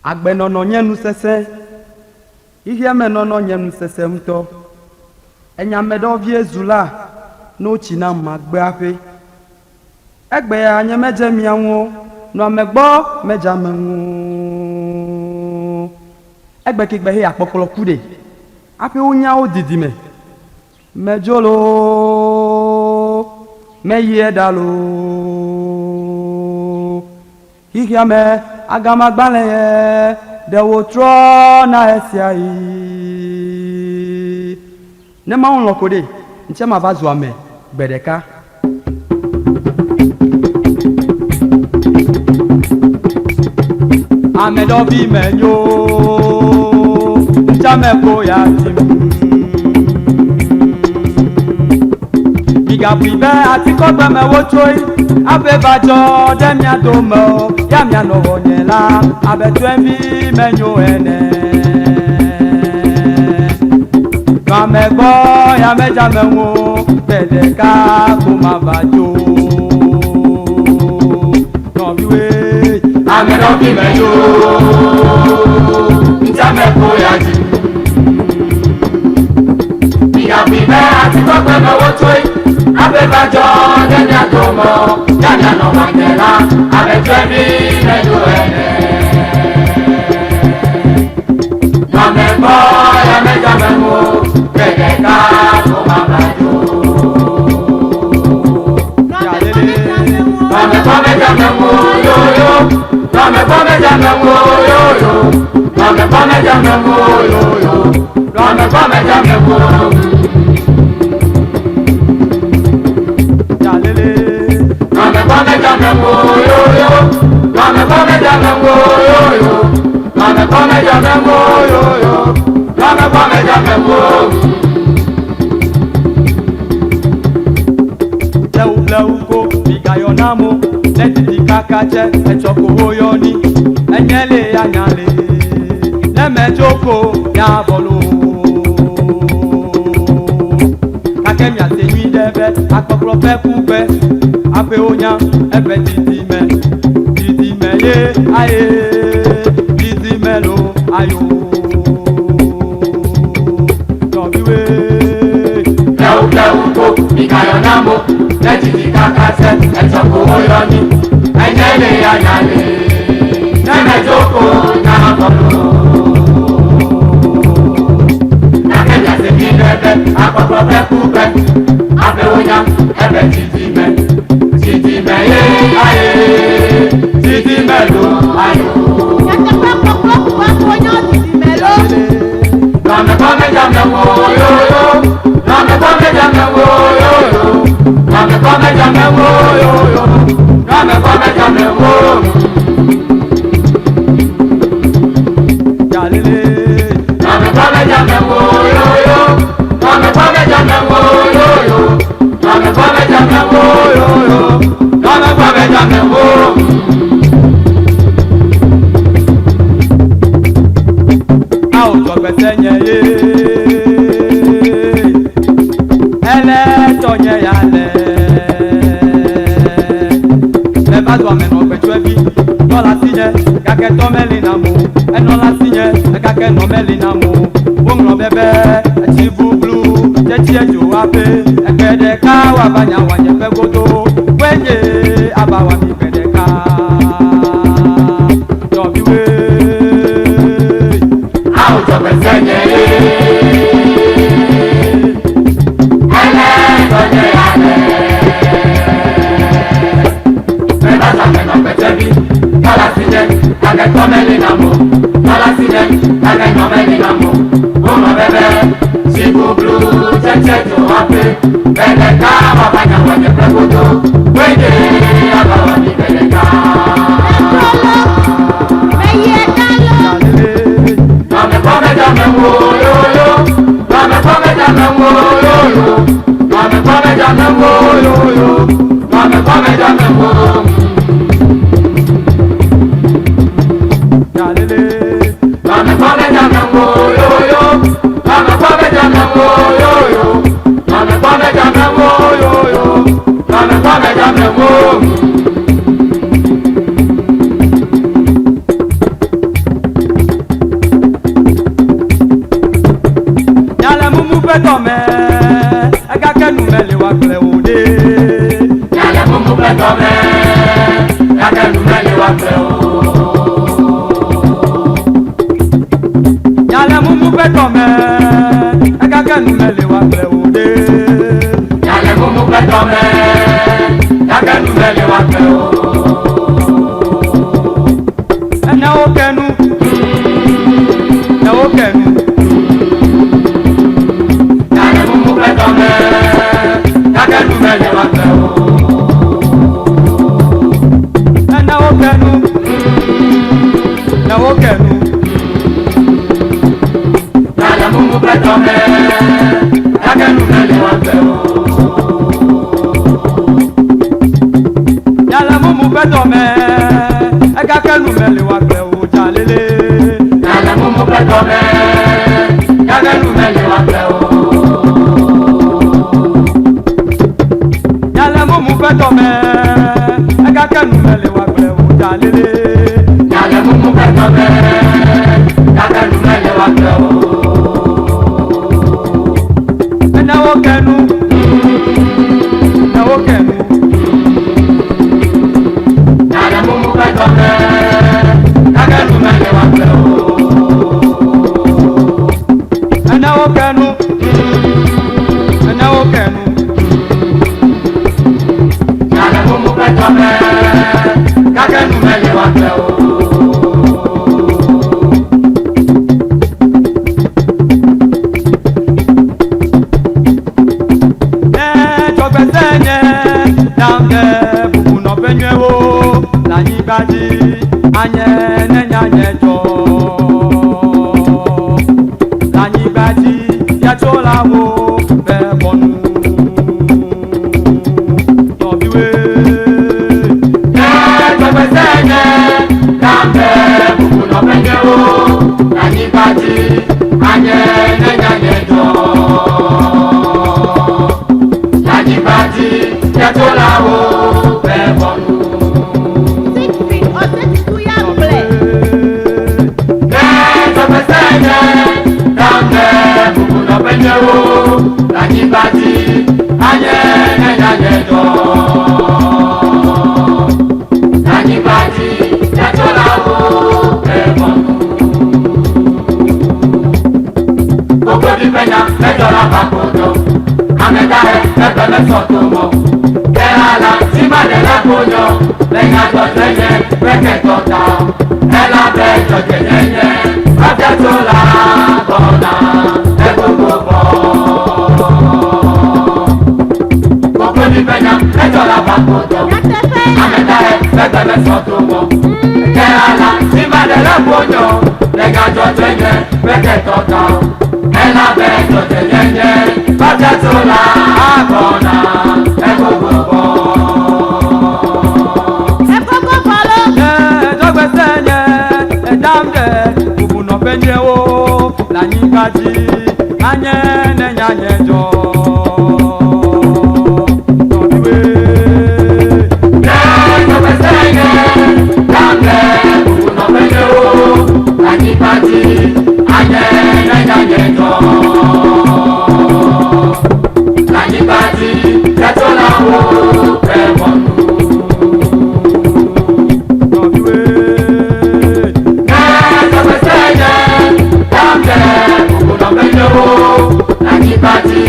Agbe nono nyenu sese. Ihe me nono nyenu sese mto. Enya medo vie zula. No china magbe ape. Egbe ya nye meje mianwo. No megbo meja menwo. Egbe kigbe he akpokolo kude. Ape unya o didime. Mejolo. Meye dalo. Ihe me agama gbale de wo tro na esia yi. Ne ma on lokode. Nche ma vazu ame bedeka. Amedo bi menyo. Ncha me ko ya tim. Biga bibe ati ko gbe me wo troi. Abe bajo de mi adomo. Ya mi ano wonyela. Abe twembi menyo ene. Kamego ya meja menwo bedeka kuma bajo no biwe amedo bi menyo ntameko ya ji biya bibe ati kokwe me wotoi abe bajo denya tomo danya no wangela abe twebi menyo ene Kamego ya meja menwo bedeka kuma bajo Come jamemo yo yo, come jamemo yo yo, come jamemo yo yo, come jamemo. Jalele, come jamemo yo yo, come jamemo yo yo, come jamemo yo yo, come jamemo. Leuko bigayonamo letiti kakache echoko oyoni enyele anyale lemejoko ya bolo kakemia tenyi debe akpokro pekupe ape onya ebe titime ye aye titimelo ayo tobiwe leuko bigayonamo letiti kakase echoko oyoni enyele anyale nemejoko na bolo nakenya sebidebe akpokro pekupe abe onya ebe titime ye aye titimelo ayo Come jamemo yo yo, come jamemo yo yo. Come jamemo yo yo, come jamemo. Jalele, come jamemo yo yo, come jamemo yo yo, come jamemo yo yo, come jamemo. Out of Bethania, ele tonye yale. Bazwa meno betwebi dola sinye kake to melina mu enola sinye kake no melina mu wonro bebe achibu blue jechi ejo ape ekede ka wa banya wanye pegodo wenye abawa mi pedeka do biwe au to besenye ele tonye yale Dola sinye, kage to melinamu. Dola sinye, kage no melinamu. Uno bebe, chibu blue, cheche jo ape. Bebe ka wabanya wanye prebuto. Wende abawa mi bebe ka. Come jamemo yo yo, come jamemo yo yo, come jamemo yo yo, come jamemo. Come beto me ega ke nu me le wa kle ode Yale mumu beto me ega ke nu me le wa kle o Yale mumu beto me ega ke nu me le wa kle ode Yale mumu beto me ega ke nu me le wa kle o Na okenu Yale mumu beto me ega ke nu me le wa kle o Na okenu Yale mumu beto me ega ke nu me le wa kle o Yale mumu beto me ega ke nu me le wa kle o jalele Yale mumu beto me ega ke nu me le wa kle o Yale mumu beto me ega ke nu me le wa kle o jalele Yale mumu beto me ega ke nu me le wa kle o Na okenu Yale mumu beto me ega ke nu me le wa kle o Na okenu Yale mumu beto me ega ke nu me le wa kle o Jogbesenye damge bubu no benyewo la nyibadi anye nenyanye jo la nyibadi ya cholawo be bonu tobiwe Jogbesenye damge bubu no benyewo la nyibadi anye nenyanye jo la nyibadi ya cholawo be bonu Jogbesenye damge bubu no benyewo la nyibadi anye nenyanye jo la nyibadi ya cholawo be bonu Gbogbo di penya mẹ́jọ la ba kodo amẹta ẹ ẹgbẹ mẹsọ tó mọ kẹhàlà tí màdé lẹkọọyọ lẹ́yìn àjọṣe yẹn pẹkẹtọta ẹ lábẹ ìjọjẹ yẹnyẹ ọjọ tó la bọlá ẹ gbogbo bọ. Gbogbo di penya mẹ́jọ la ba kodo amẹta ẹ ẹgbẹ mẹsọ tó mọ kẹhàlà tí màdé lẹkọọyọ lẹ́yìn àjọṣe yẹn pẹkẹtọta ẹ lábẹ ìjọjẹ yẹnyẹ ọjọ tó la bọlá ẹ gbogbo bọ. Jogbesenye damge bubu no benyewo la nyibadi anye nenyanye jo tobiwe Jogbesenye damge bubu no benyewo la nyibadi anye nenyanye jo la nyibadi ya cholawo be bonu. tobiwe Jogbesenye damge bubu no benyewo la nyibadi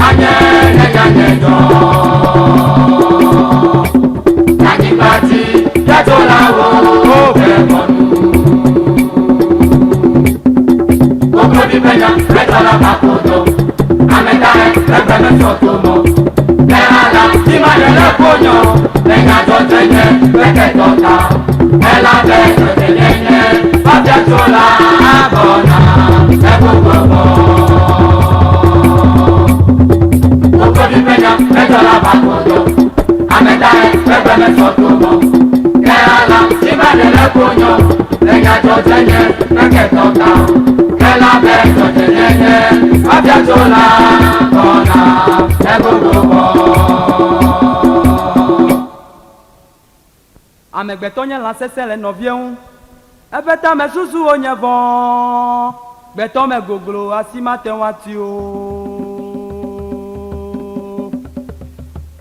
anye nenyanye jo la nyibadi ya cholawo be bonu. Gbogbo di penya mẹ́jọ la ba kodo amẹta ẹ ẹgbẹ mẹsọ tó mọ kẹhàlà tí màdé lẹkọọyọ lẹ́yìn àjọṣe yẹn pẹkẹtọta ẹ lábẹ ìjọṣe yẹnyẹ ọjọ tó la bọlá ẹ gbogbo bọ. Gbogbo di penya mẹ́jọ la ba kodo amẹta ẹ ẹgbẹ mẹsọ tó mọ kẹhàlà tí màdé lẹkọọyọ lẹ́yìn àjọṣe yẹn pẹkẹtọta ẹ lábẹ ìjọṣe yẹnyẹ ọjọ tó la bọlá ẹ gbogbo bọ. amegbetɔ nye lã sesẽ le nɔvie ŋu ebe ta me susu wo nye vɔ̃ Beton me goglo asima te watio.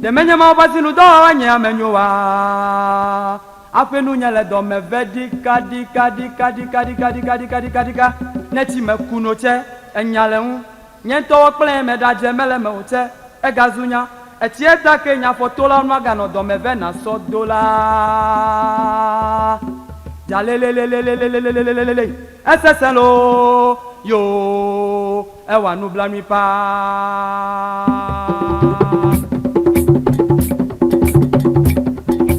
De menye ma obasi nu do anya amenyo wa. Afenu nya le do me vedi kadi. Neti me kuno che enya le hu. Nyento okple me da je mele me oche e gazunya. Etie ta ke nya foto la no ga no do me ve na so dola. Jalelelelelelelelelelele. SSLO yo ewa nu blami pa.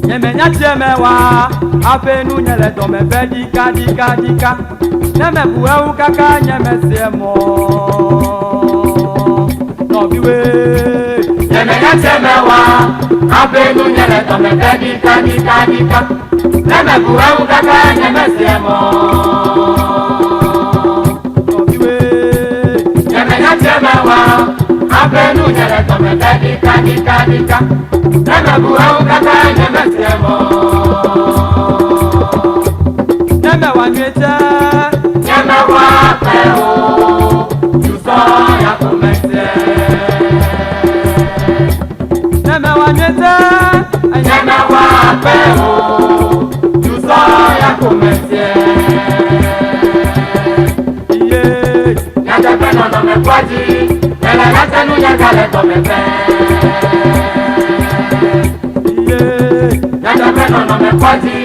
Nyeme nyatie mewa afenu nyele do me vedika. Neme buwe u kaka nyeme siemo. No biwe. Nyeme nyatie mewa afenu nyele do me vedika. Neme buwe u kaka nyeme siemo. Afenu nyele to me dedika. Neme buwe u kaka nyeme siemo. Neme wanyete. Neme wa peo. Yuso ya kumese. Neme wanyete. Neme wa peo. Yuso ya kumese. Nyate peno no me kwaji. Mele late nu nyagale to me pe. Nyate peno no me kwaji.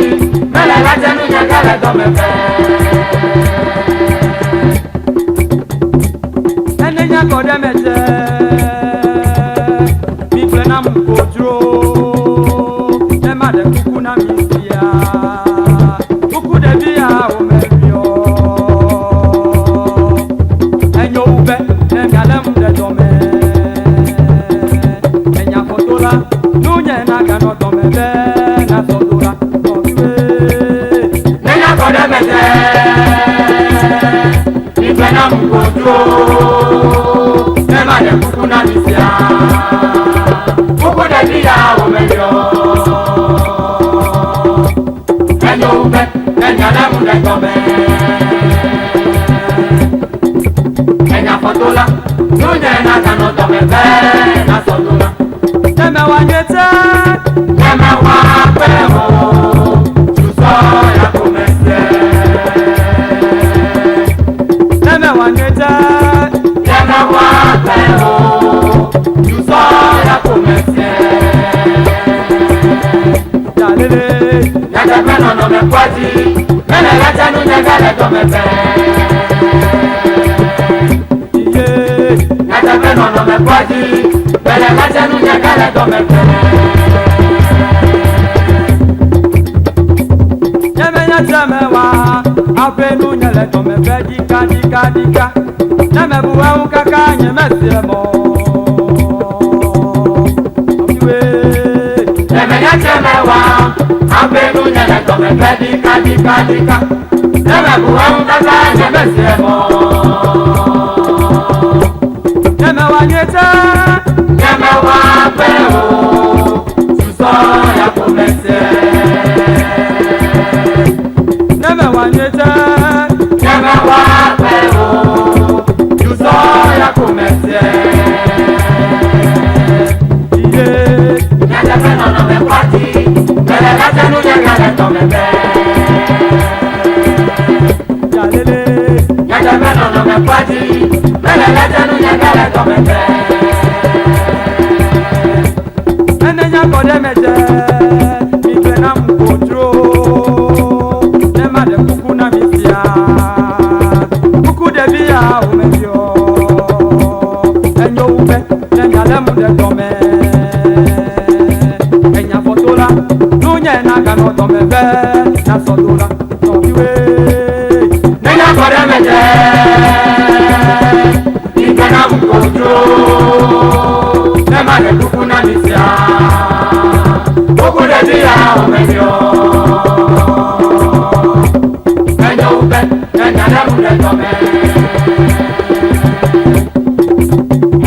Mele late nu nyagale to me pe. Ene nyago de mete. Mi plena mu kodro. Ema de kuku na mi sia. Kuku de bia o me bio. Enyo ube. Galem de dome, enya fotola, nunye na gano dome be na sodola, domiwe. Nenya kode mete, ife na mkojo, nema de kuku na misia, kuku de dia omeyo. Enyo ube, enya lemu de dome. Fotola, nunye na gano dome be na sodola. Neme wanyete, neme wa peo, yuso ya kumese. Neme wanyete, neme wa peo, yuso ya kumese. Jalele, nyate peno no me kwaji, mele lete nunye gale dome be. No me kwaji, bele lete nu nyagale do me pe. Nyeme nyate mewa, afenu nyele do me pe dika. Neme buwe u kaka nyeme siemo. Omiwe. Nyeme nyate mewa, afenu nyele do me pe dika. Neme buwe u kaka nyeme siemo. Neme wanyete, neme wa peo, yuso ya kumese. neme wanyete, neme wa peo, yuso ya kumese. Nyate peno no me kwaji, mele lete nu nyagale to me pe. Jalele, Nyate peno no me kwaji, mele lete nu nyagale to me pe. ene nyago de mete, mi plena mkodro. Nema de kuku na misia, kuku de bia o me bio. Enyo ube, nenya lemu de dome. Enya fotola, nunye na gano dome be na sodola, domiwe. Nenya kode mete, ife na mkojo. Nema de kuku na misia, kuku de bia o me bio. Enyo ube, nenya lemu de dome.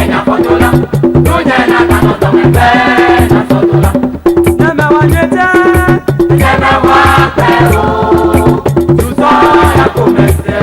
Enya fotola, nunye na gano dome be na sodola. Neme wanyete, Neme wa peo, yuso ya kumese.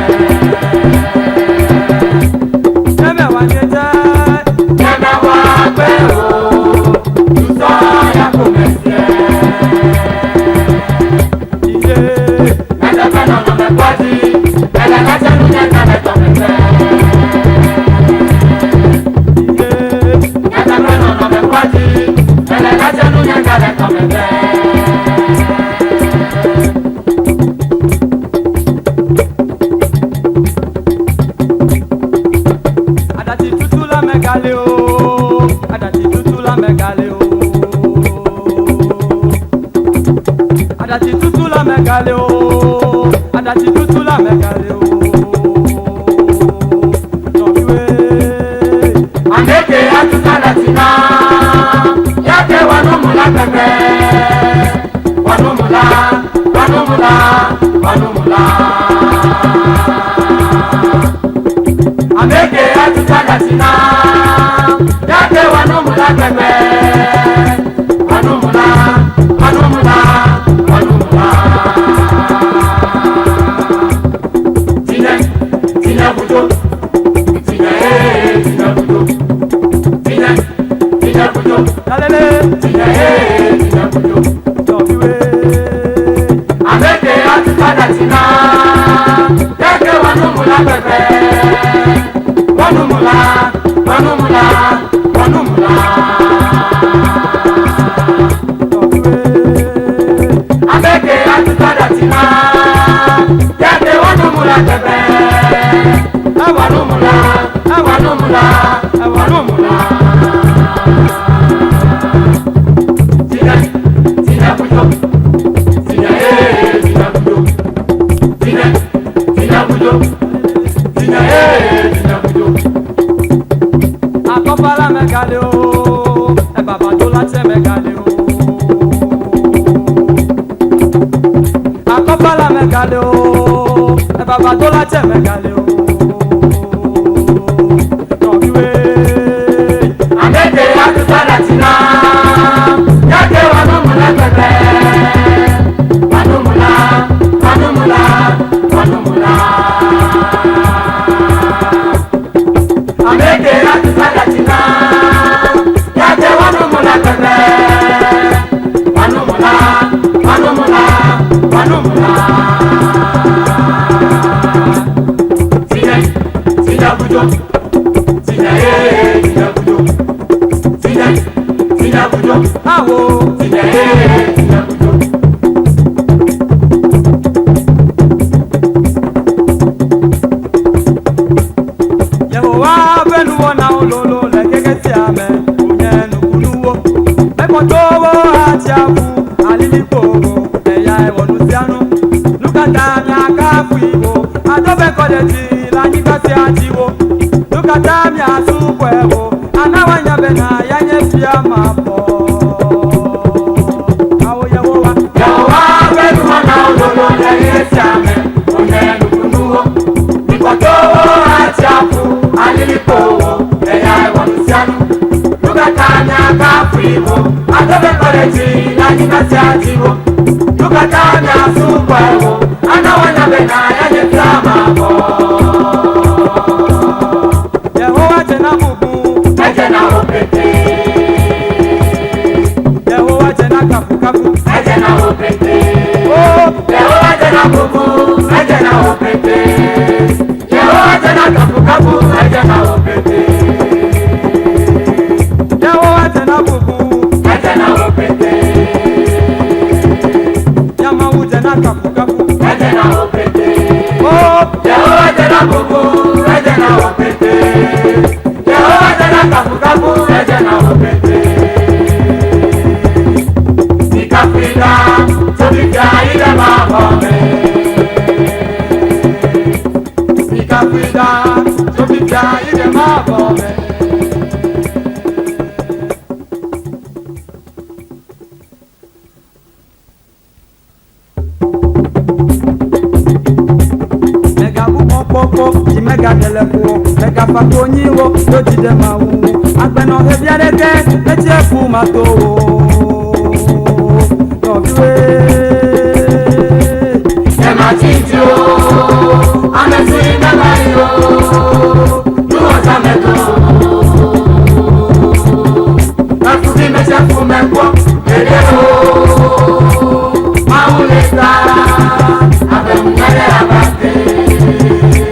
Abate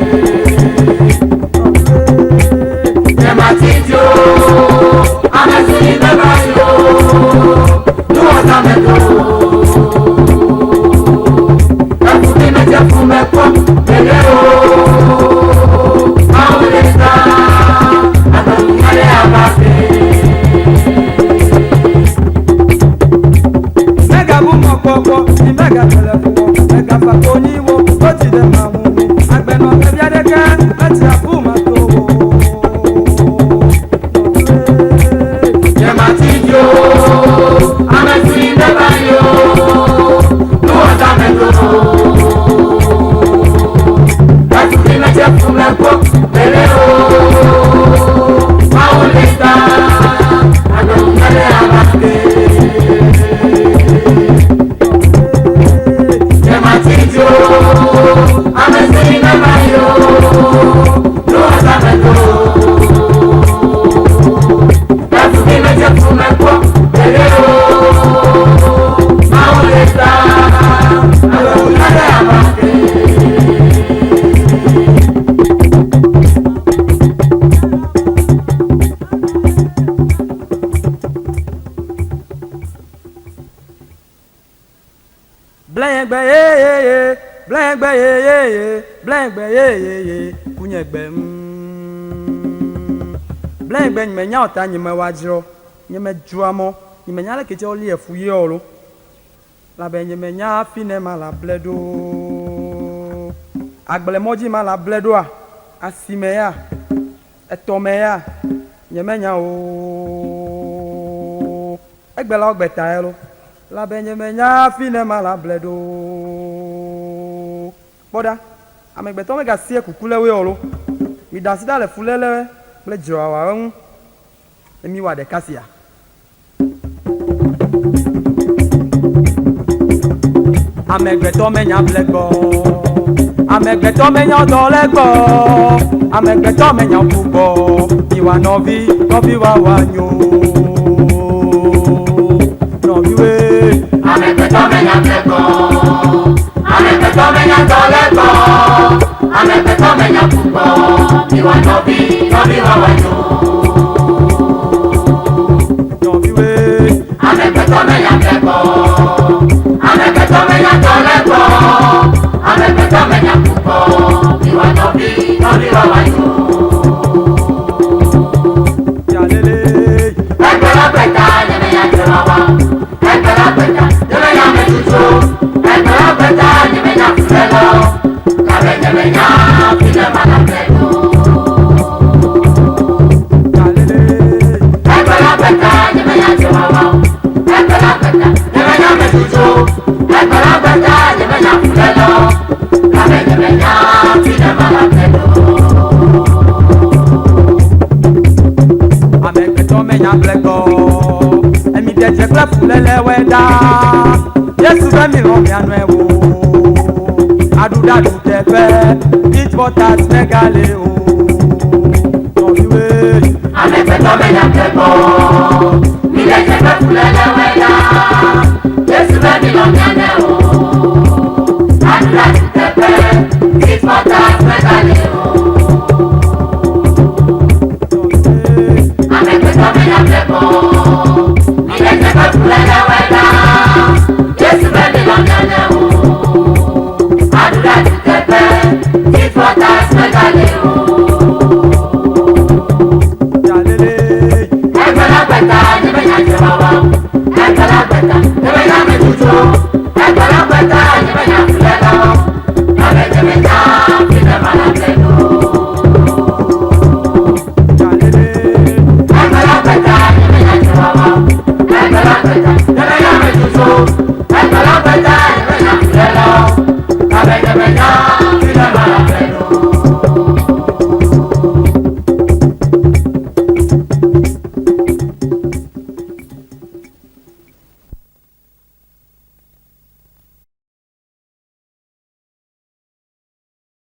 me pop, bele o. Maulesta, adomale abate. Mega bumo popo, ni mega telefumo, mega fakoni wo, oti de mamu. Agbeno kebia deke, ati apuma to. Yematijo, amesi bebayo, nuota mendo. Ati me chefu me pop, bele o. Maulesta, adomale abate. Yematijo, amesi bebayo, nuota mendo. Ati me chefu me pop, bele o. Maulesta, adomale abate. Blengbe ye kunyegbe blengbe nyemenya ota nyeme wajro nyeme juamo nyemenya le kete oli efuye olo la be nyemenya fine mala bledo agbele moji mala bledo a asime ya etome ya nyemenya o egbela ogbeta elo la benyemenya fine mala bledo boda amegbeto mega sie kukule we olo mi dasida le fulele ple jrawa hu emi wa de kasia amegbeto menya blego amegbeto menya dolego amegbeto menya kubo iwa novi wa wanyo novi we Amegbeto menya blego, amegbeto menya dolego, amegbeto menya kubo, iwa nobi wa wanyo. novi we Amegbeto menya blego, amegbeto menya dolego, amegbeto menya kubo, iwa nobi wa wanyo. yalele Egbela beta, nyemenya jirawa. Egbela beta, nyemenya metuto. Egbela beta, nyemenya fulelo. Kabe nyemenya file mana bledo. yalele Egbela beta, nyemenya jirawa. Egbela beta, nyemenya metuto. Egbela beta, nyemenya fulelo. Kabe nyemenya file mana bledo. amegbeto menya blego emi deje kple fulele weda yesu be mi lo mi anu ewo adudadu tefe eat butter megale o novi we Amegbeto menya blego,